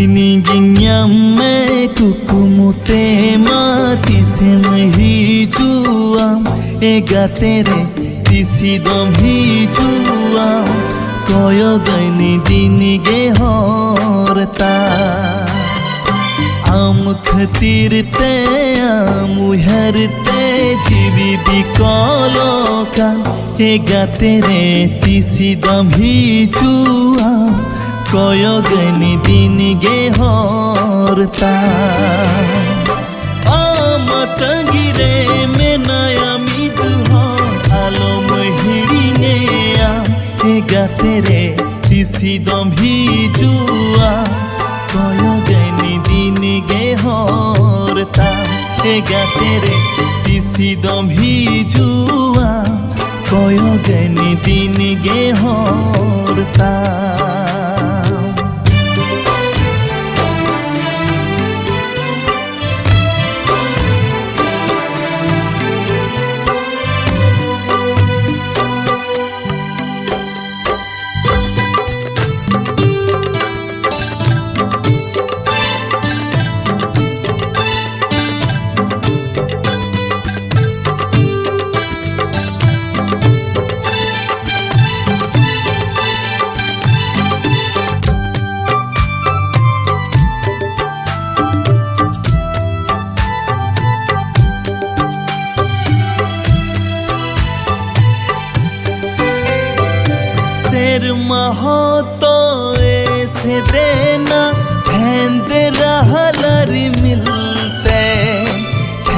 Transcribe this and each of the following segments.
Diniginyame kukumute matisem hijuam egatere tisidom hijuam koyogaini dinige horta am khatir te am uharte jivi bikolokan egatere tisidom hijuam koyogaini dinige horta amatangire menaya midho alo mahirine egatere tisidom hijua koyogaini dinige horta egatere tisidom hijua koyogaini dinige horta Mahato ऐसे देना हैंदे रहलरी मिलते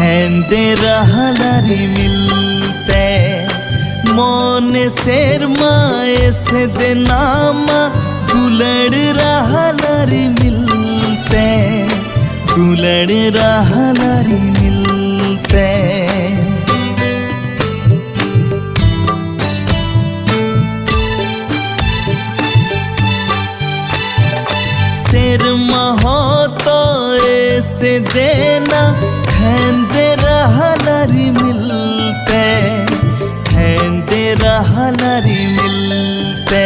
हैंदे रहलरी मिलते मन शेरमा ऐसे देना दुलड़ रहलरी मिलते दुलड़ रहलरी मिलते महतो ऐसे देना हैंदे रहलरी मिलते हैंदे रहलरी मिलते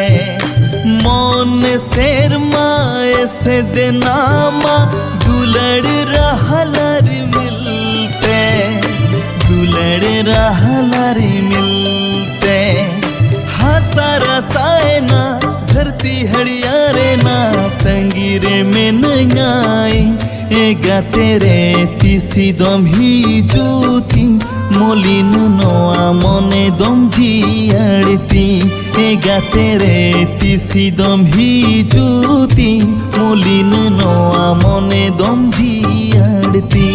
मन शेरमा ऐसे देना दुलड़ रहलरी मिलते दुलड़ रहलरी मिलते हंसा रसायना धरती हरियारे ना तंगिरे में नई एगातेरे तिसिदम हिजुती मोलिन नोआ मने दम जियाड़ती एगातेरे तिसिदम हिजुती मोलिन नोआ मने दम जियाड़ती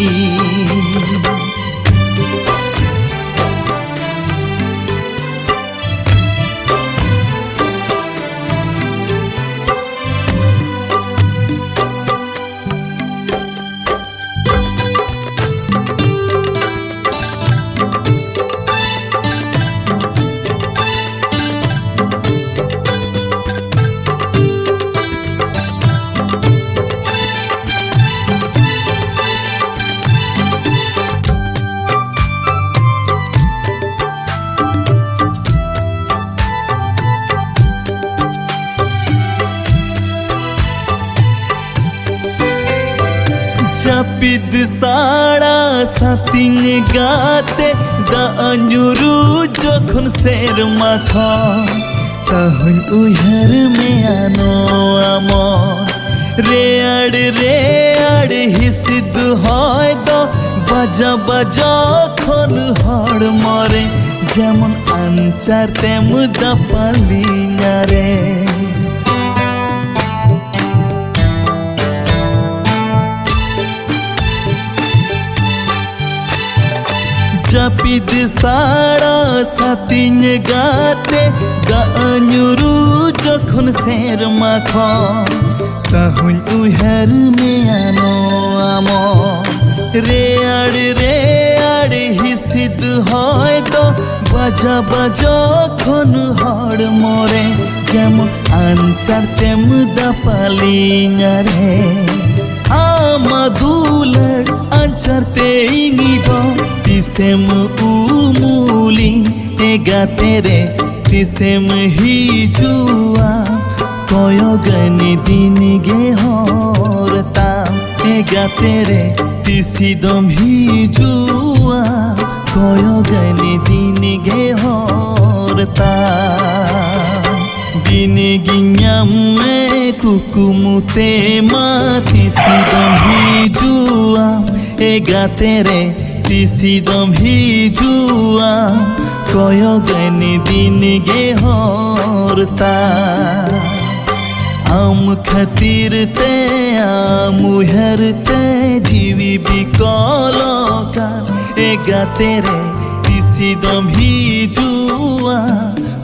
Japid saड़ा sating gate da anjuru jokhon ser matha tahun uyhar me ano amor read hisid hoy do baja baja khon hor mare jemon anchar tem da palinya re Japid saड़ा sating gate da anjuru jokhon ser matha tahun uyhar me ano amor read hisid hoy do baja baja khon hor more jemon anchar tem da palinya re amadulad anchar te ingiba tisem umuli egatere tisem hijua koyogaini dinige horta gatere tisidom hijua koyo gani dinige horta binigi nyamme kukumute ma tisidom hijua gatere tisidom hijua koyo gani dinige horta am khatir te amuhar te jivi bikolo kan gatere tisidom hijua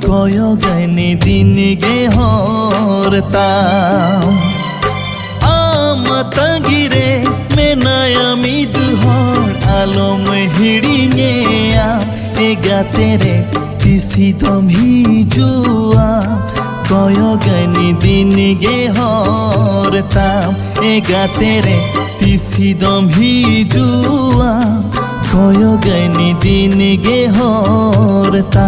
koyo gani dinige horta amatagire menaya midhor alom hidinya gatere tisidom hijua koyo gani dinige horta gatere tisidom hijua koyo gani dinige horta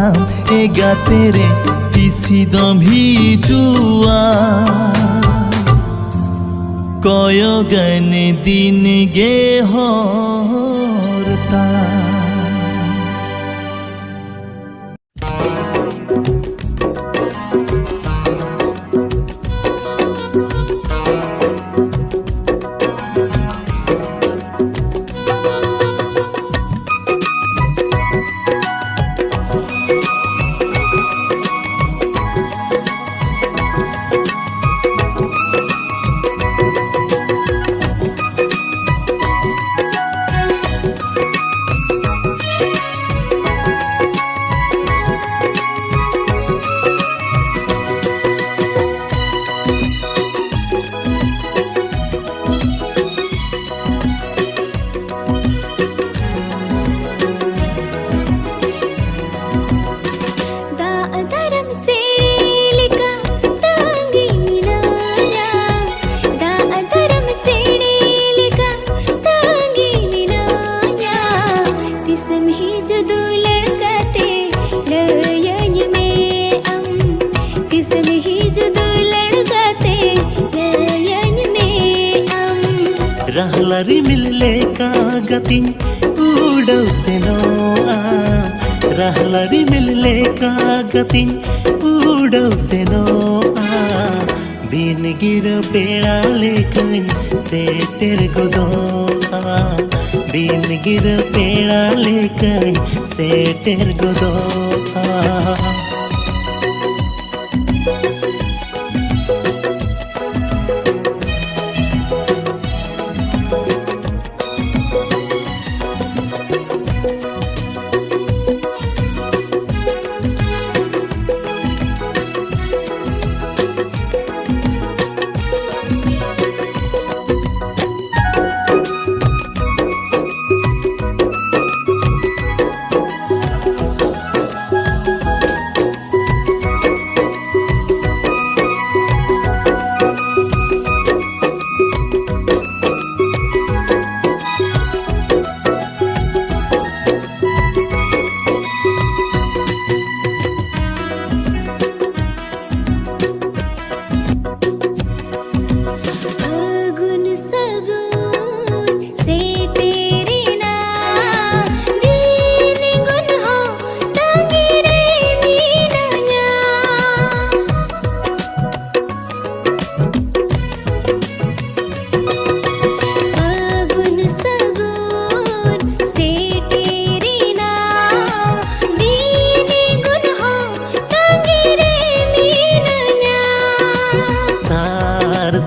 gatere tisidom hijua koyo gani dinige horta rahla rimil leka gatin udau senoa rahla rimil leka gatin udau senoa bin gir pera lekan seter godoa bin gir pera lekan seter godoa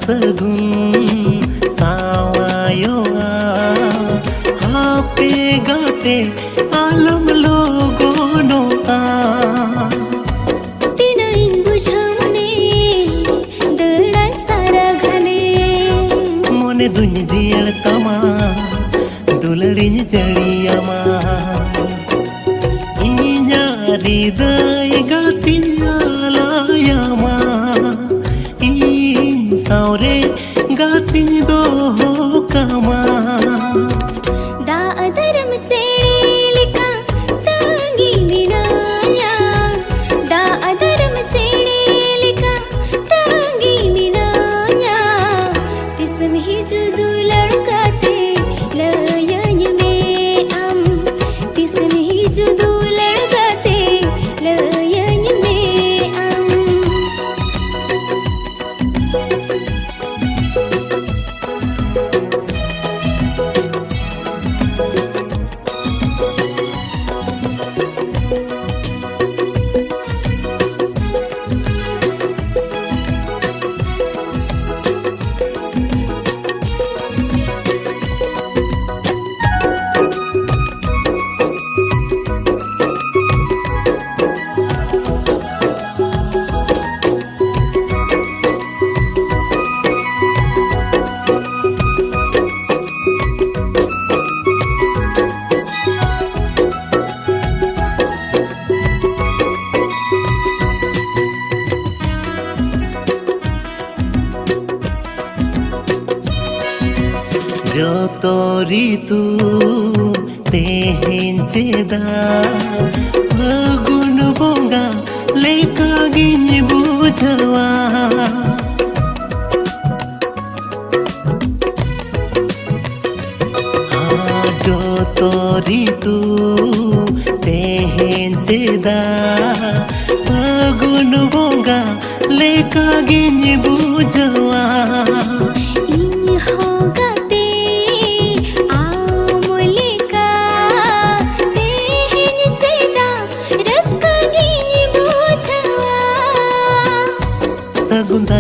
sagun sawayoa hape gate alam logonoa tinain bujhamne dara sara ghane mone duny jiyal tama dulariñ jariyama inya riday gatin alayama saure gatin do kama da adaram chelika tangi minanya da adaram chelika tangi minanya tisme में ही जुदू लड़काते lion में आम तिस में ही जुदू लड़काते lion में आम जो तोरी तू तेहें चेदा फागुन बोंगा लेका गिन बुझवा जो तोरी तू तेहें चेदा फागुन बोंगा लेका गिन बुझवा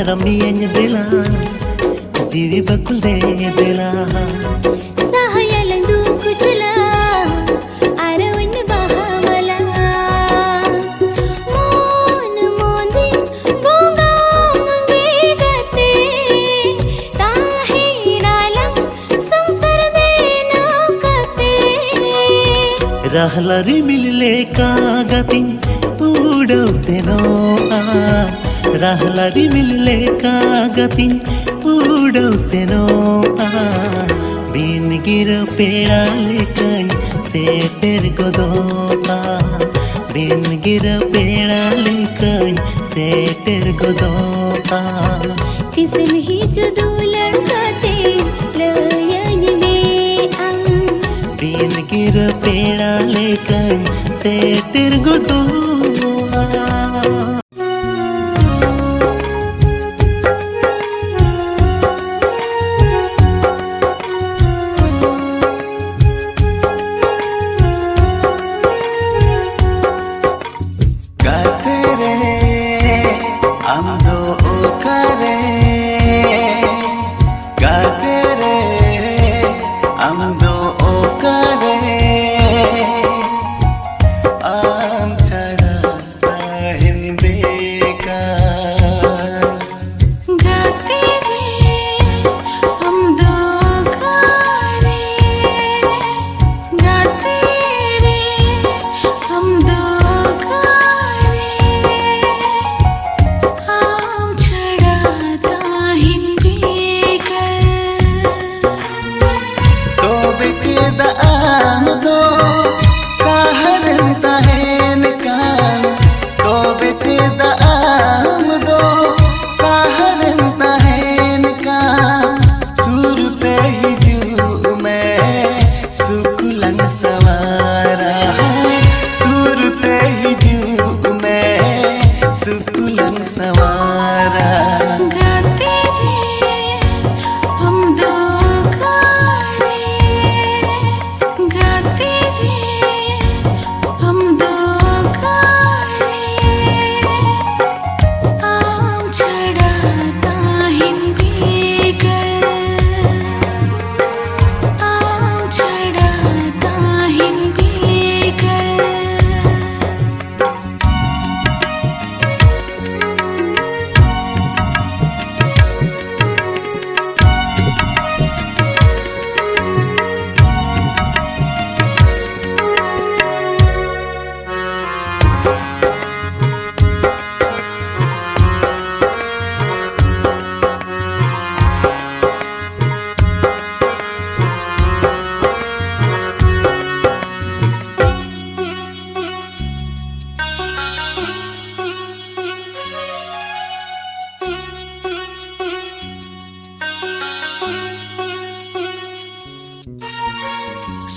Ramianya dela jiwi bakul de dela sahayalan du kuchla arawan bahamala mon mondi bonga mange gate tahiralam samsar mein na kate rahlari mille ka gatin pudo seno rahlari mille ka gatin pudo seno bin gira peda lekan seter godopa bin gira peda lekan seter godopa tis में ही जुदू लड़काते lion में आम bin gira peda lekan seter godopa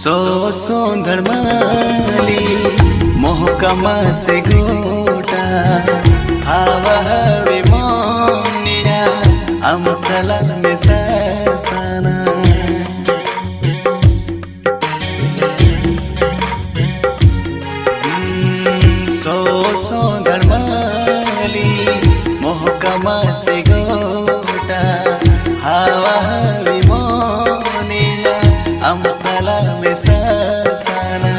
सोंधड़ माली मोहकमा से गोटा हवा हवे मोनिया अमसला में ससाना सोंधड़ माली मोहकमा से गोटा हवा हवे मोनिया अमसला में ससाना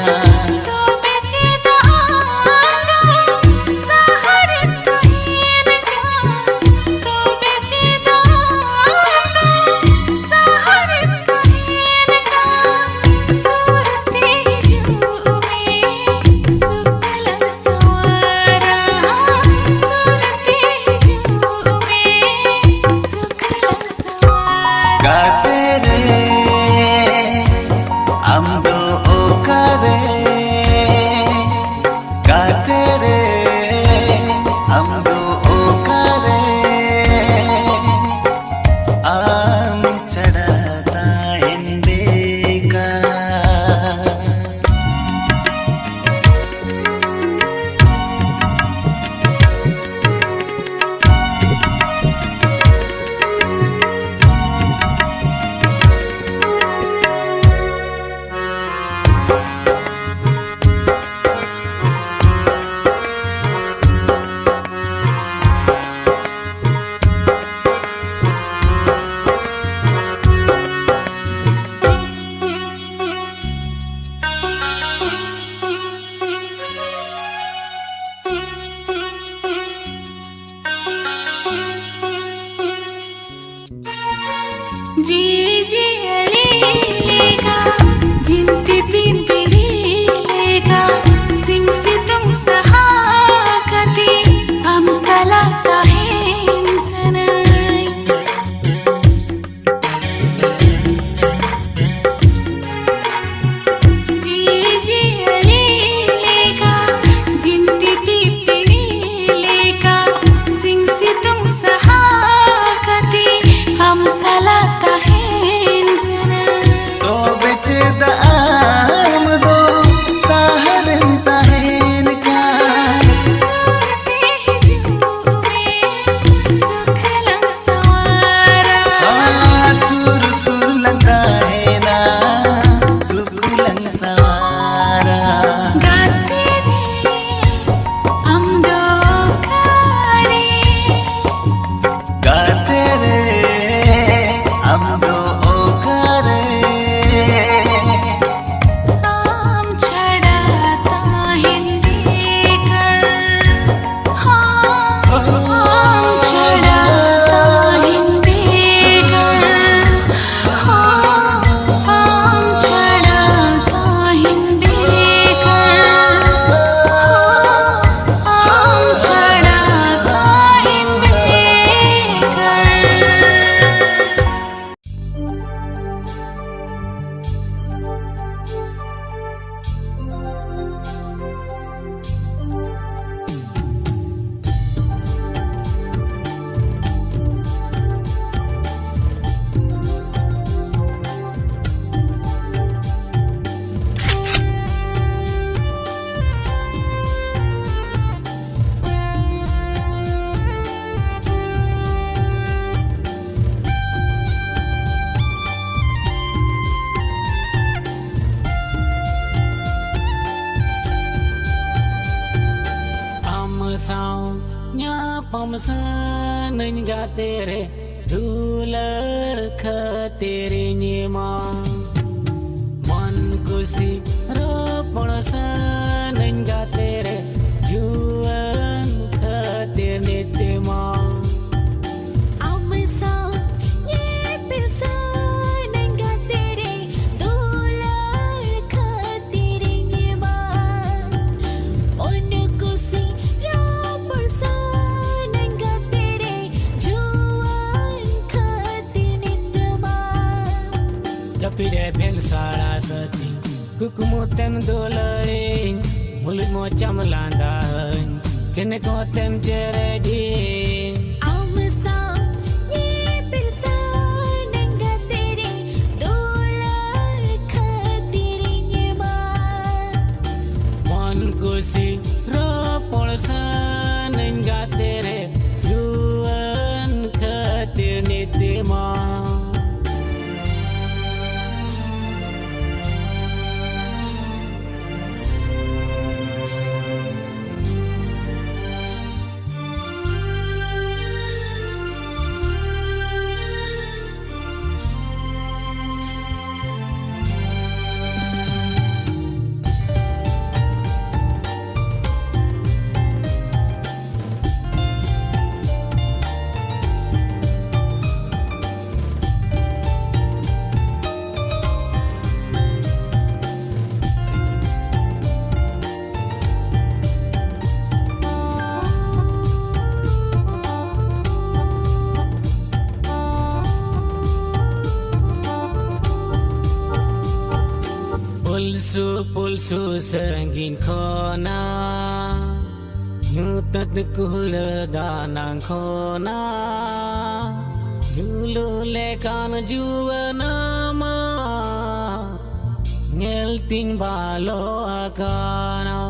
जीवी जियलेगा जिंती पिंपीलेगा सिंग से तुम सहाकती हम सलाता है इंसनाई जीवी जियलेगा जिंती पिंपीलेगा सिंग से तुम सहाकती हम सलाता Pamsan ga tere dhular kha tere nyema man kusi ropon san ga tere juan kha tere nitema Pide bel sara sati kukumo tem dolarin mulut mo chamlanda kene ko tem jeredi pulsu sengin khona nutat kula danang khona julu lekan juana ma ngel tin balo akana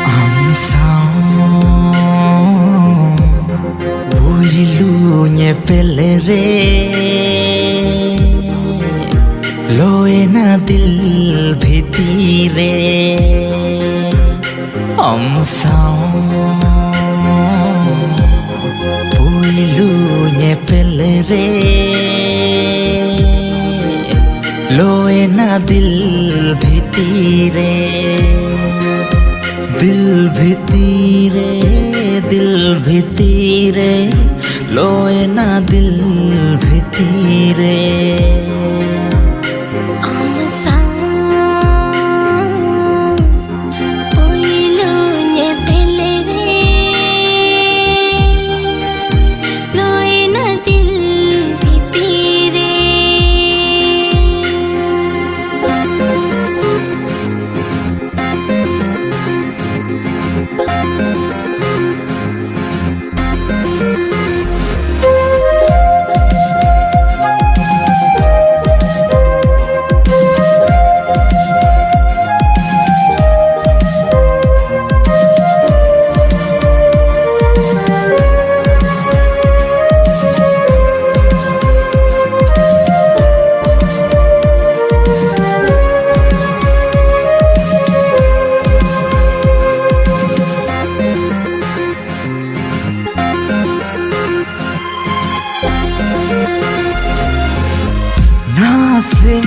I'm sao पेले रे लोए ना दिल भितीरे पुइलू पेले रे लोए ना दिल भितीरे लोए ना दिल भितीरे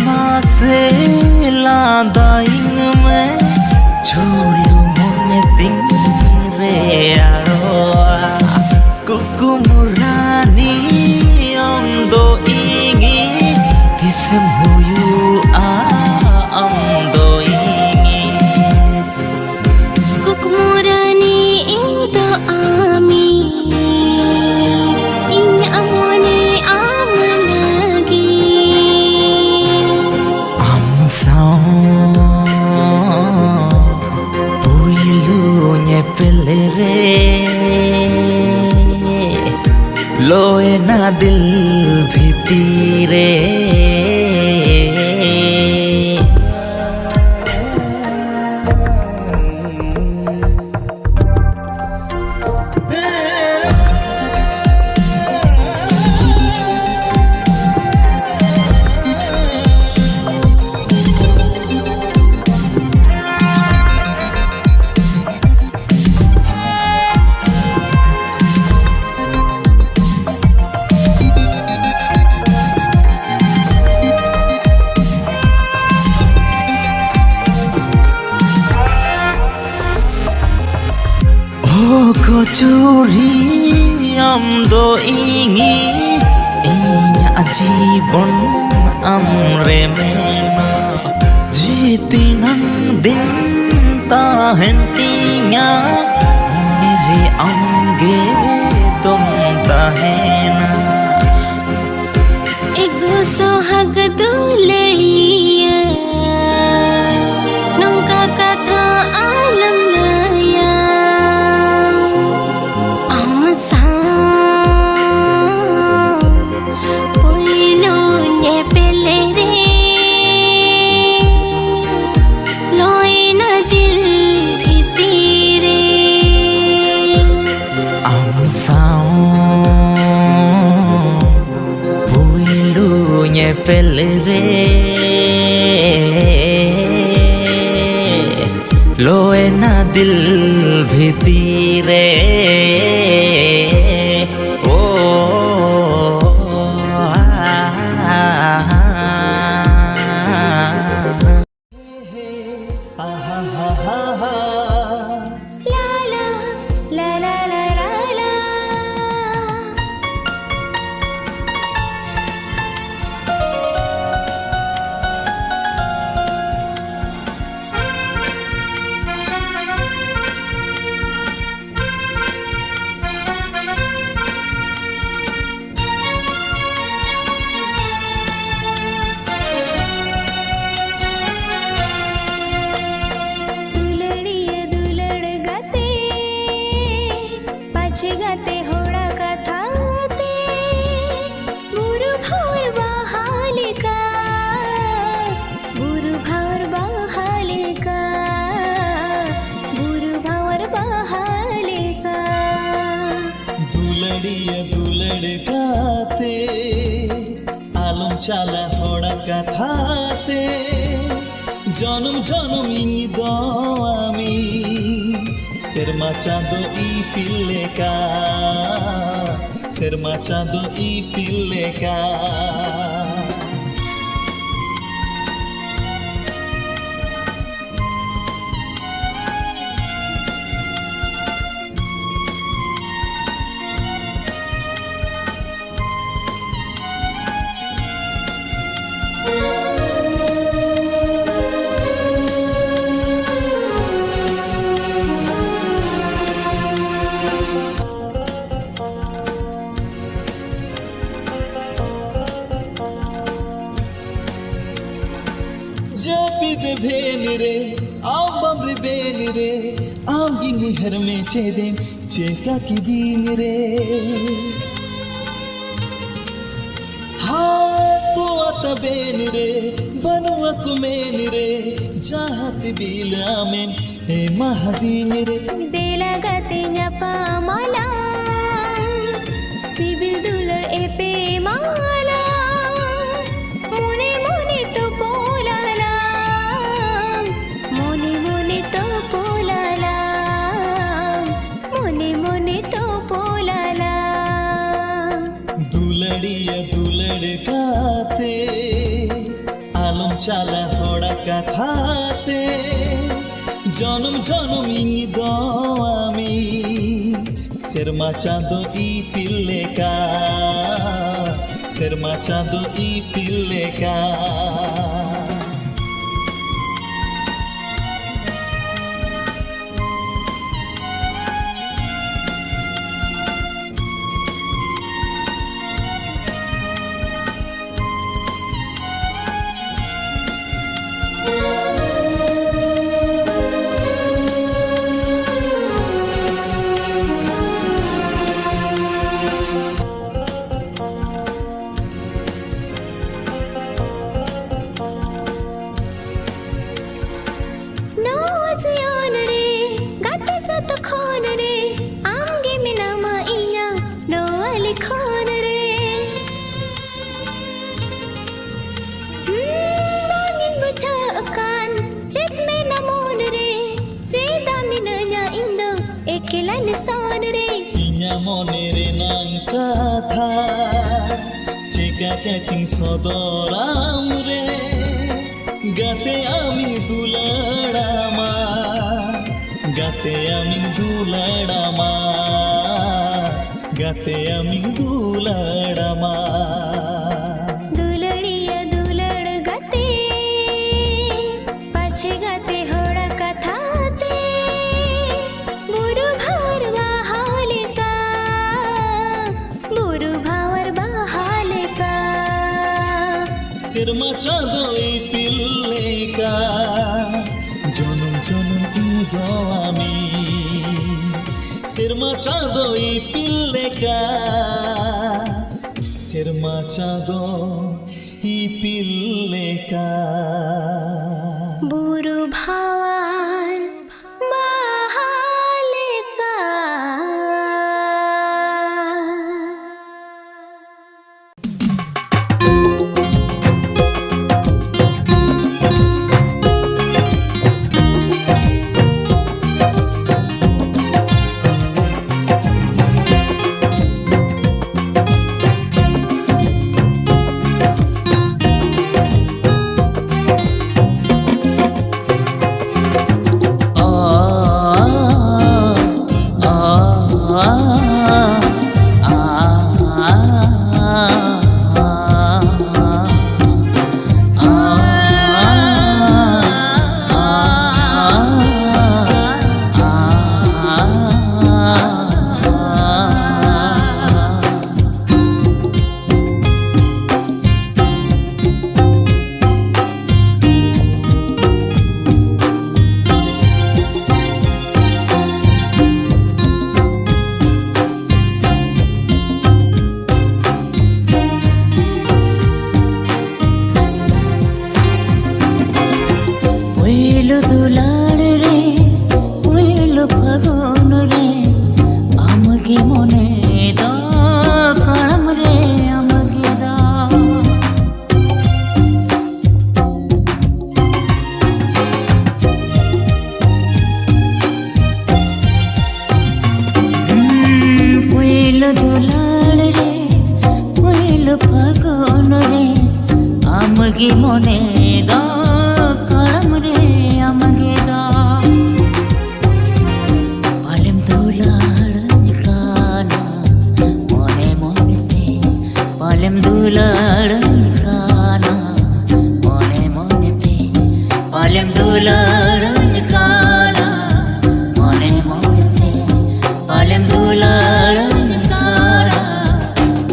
मासे लादाइंग में झूलू मन दिन रे आरोआ कुकुमुरानी amdo ingi tisem huyu amdo ingi Kukumurani into ami inya amone amalagi pelere loe na dil bhitire Kocuri amdo ingi inya jibon amre mena jitinang din tahentinya mere amge tum tahena ego sohag dulaiya nongka katha alam laya pelere loe na dil bhitire Tulariya लड़काते आलम चाला होड़ा कथाते जन्म जन्म इंगी दो आमी Serma Chando Ipileka Serma Chando Ipileka Japide venire ambamri venire amgingi herme chedem cheka kidinire ha to ata venire banua kumenire jaha sibil amen e mahadinire delagatinya pamala sibil dular epe mala लड़काते आलम चाला होड़ा कथाते जन्म जन्म इंगी दो आमी Serma Chando Ipileka Serma Chando Ipileka Monere nang katha cheka kating sodoram re gate amin duladama gate amin duladama gate amin duladama duladiya dulad gate pache gate hoda kathate buru bhar bahalika buru bhawar bahalika Serma Chando Ipileka Jonum jonum ido ami Serma Chando Ipileka Serma Chando Ipileka buru bhawan bahalika गी मोने दो कलम रे अमगे दो पालेम दुलाड़न काना मोने मोने ते पालेम दुलाड़न काना मोने मोने ते पालेम दुलाड़न काना मोने मोने ते पालेम दुलाड़न काना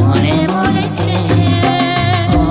मोने मोने ते ओ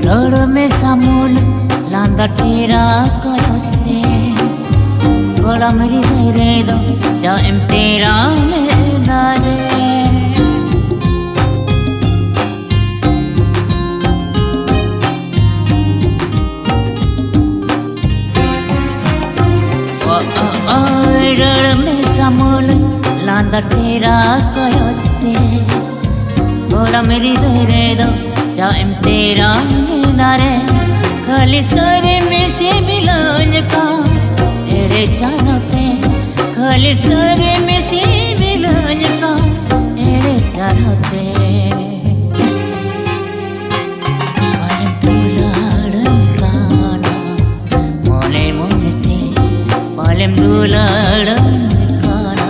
रड़ में सामूल लांदा तेरा कयोते गोला मेरी रे दो जा एम तेरा लेना रे रड़ में सामूल लांदा तेरा कयोते गोला मेरी रे दो जा एम तेरा नारे खाली सारे में से मिलान का एरे चाहते खाली सारे में से मिलान का एरे चाहते पालेम दुलाड़न काना मोने मोने ते पालेम दुलाड़न काना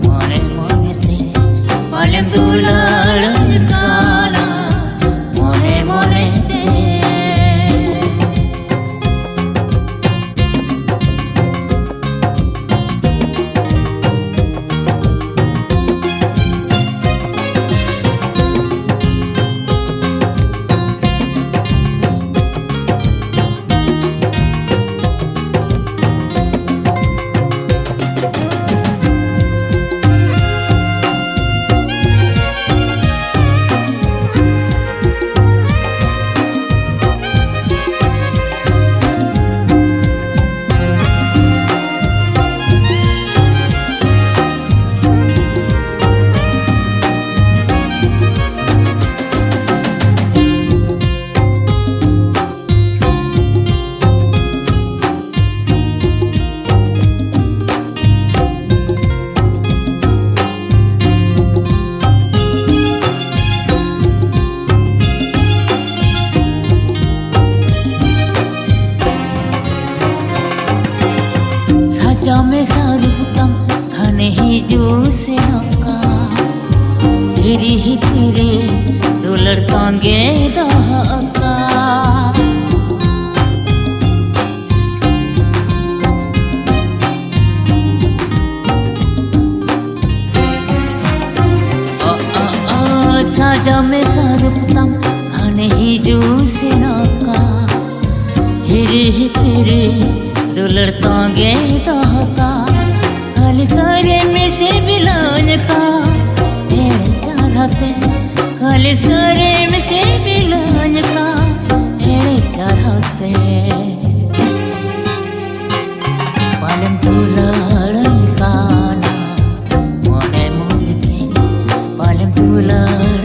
मोने मोने ते पालेम दुलाड़न काना मोने मोने ते में सारूतम घने ही जो से नौका फिरी ही फिरे दो लड़कांगे दहका साजा में सारूतम घने ही जो से नौका फिरी ही फिरे दो लड़कांगे दहका खाली सारे में से मिलान का एड़े चाहते खाली सारे में से मिलान का एड़े चाहते पालेम दुलाड़न काना मोने मोने ते पालेम दुलाड़न